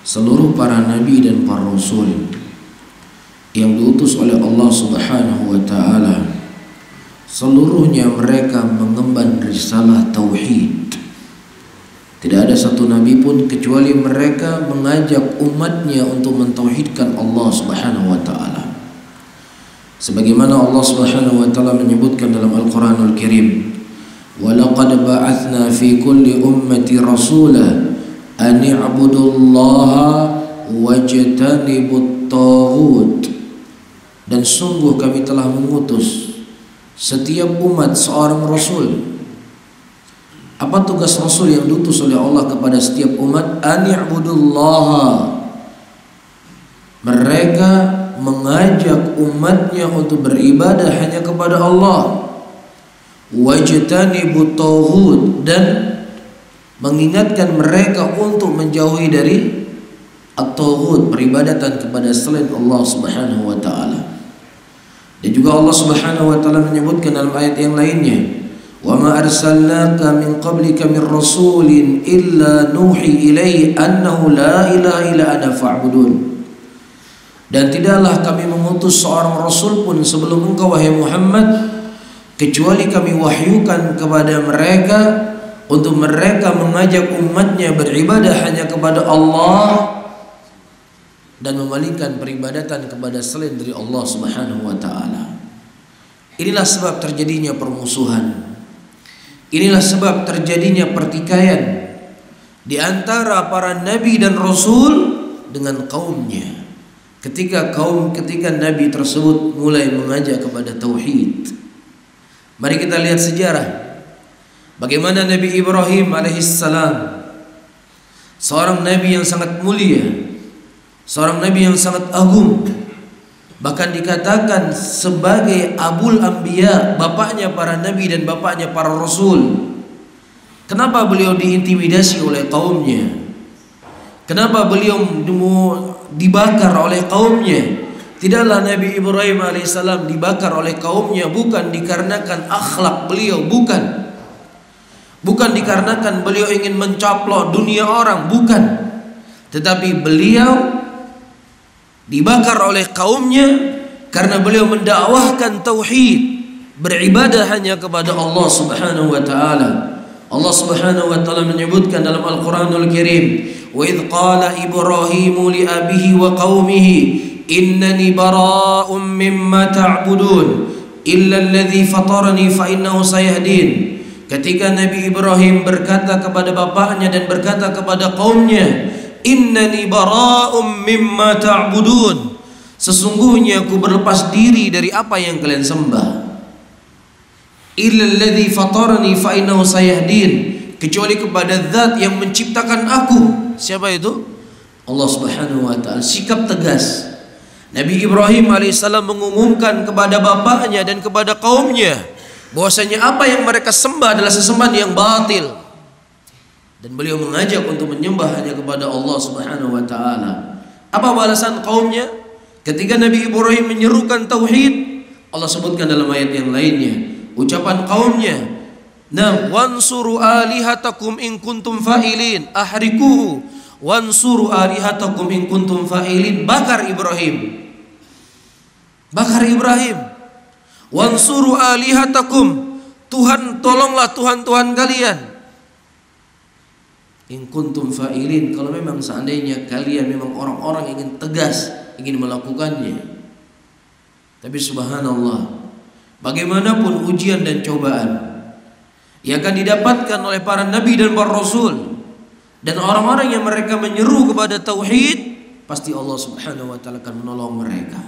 seluruh para nabi dan para rasul yang diutus oleh Allah Subhanahu wa taala, seluruhnya mereka mengemban risalah tauhid. Tidak ada satu nabi pun kecuali mereka mengajak umatnya untuk mentauhidkan Allah Subhanahu wa taala. Sebagaimana Allah Subhanahu wa taala menyebutkan dalam Al-Qur'anul Karim, "Wa laqad ba'atsna fi kulli ummati rasula an i'budullaha wajtanibut taghut." Dan sungguh kami telah mengutus setiap umat seorang rasul. Apa tugas rasul yang diutus oleh Allah kepada setiap umat? An i'budullaha. Mereka mengajak umatnya untuk beribadah hanya kepada Allah. Wajtanibut taghut, dan mengingatkan mereka untuk menjauhi dari at-taghut, peribadatan kepada selain Allah Subhanahu wa taala. Dan juga Allah Subhanahu wa taala menyebutkan dalam ayat yang lainnya, "Wa ma arsalnaka min qablika min rasulin illa nuhi ilaihi annahu la ilaha illa ana fa'budun." Dan tidaklah kami mengutus seorang rasul pun sebelum engkau wahai Muhammad, kecuali kami wahyukan kepada mereka untuk mereka mengajak umatnya beribadah hanya kepada Allah dan memalingkan peribadatan kepada selain dari Allah Subhanahu wa taala. Inilah sebab terjadinya permusuhan. Inilah sebab terjadinya pertikaian di antara para nabi dan rasul dengan kaumnya. Ketika nabi tersebut mulai mengajak kepada tauhid. Mari kita lihat sejarah bagaimana Nabi Ibrahim alaihissalam, seorang nabi yang sangat mulia, seorang nabi yang sangat agung, bahkan dikatakan sebagai Abul Anbiya, bapaknya para nabi dan bapaknya para rasul. Kenapa beliau diintimidasi oleh kaumnya? Kenapa beliau dibakar oleh kaumnya? Tidaklah Nabi Ibrahim alaihissalam dibakar oleh kaumnya bukan dikarenakan akhlak beliau, bukan dikarenakan beliau ingin mencaplok dunia orang, bukan. Tetapi beliau dibakar oleh kaumnya karena beliau mendakwahkan tauhid, beribadah hanya kepada Allah Subhanahu wa taala. Allah Subhanahu wa taala menyebutkan dalam Al-Qur'anul Karim, "Wa idz qala Ibrahimu li abihi wa qaumihi innani bara'um mimma ta'budun illa alladhi fatarani fa innahu sayahdin." Ketika Nabi Ibrahim berkata kepada bapaknya dan berkata kepada kaumnya, "Innani bara'um mimma ta'budun." Sesungguhnya aku berlepas diri dari apa yang kalian sembah. Illa alladhi fatarani fa innahu sayahdin, kecuali kepada zat yang menciptakan aku. Siapa itu? Allah Subhanahu wa taala. Sikap tegas Nabi Ibrahim alaihissalam mengumumkan kepada bapaknya dan kepada kaumnya bahwasanya apa yang mereka sembah adalah sesembahan yang batil. Dan beliau mengajak untuk menyembah hanya kepada Allah Subhanahu wa taala. Apa balasan kaumnya? Ketika Nabi Ibrahim menyerukan tauhid, Allah sebutkan dalam ayat yang lainnya ucapan kaumnya, "Nam wansuru alihatakum in kuntum fa'ilin, ahrikuhu wansuru alihatakum in kuntum fa'ilin." Bakar Ibrahim. Wansuru alihatakum, Tuhan tolonglah Tuhan-Tuhan kalian. In kuntum fa'ilin, kalau memang seandainya kalian memang orang-orang yang ingin tegas, ingin melakukannya. Tapi subhanallah, bagaimanapun ujian dan cobaan yang akan didapatkan oleh para nabi dan para rasul dan orang-orang yang mereka menyeru kepada tauhid, pasti Allah Subhanahu wa taala akan menolong mereka.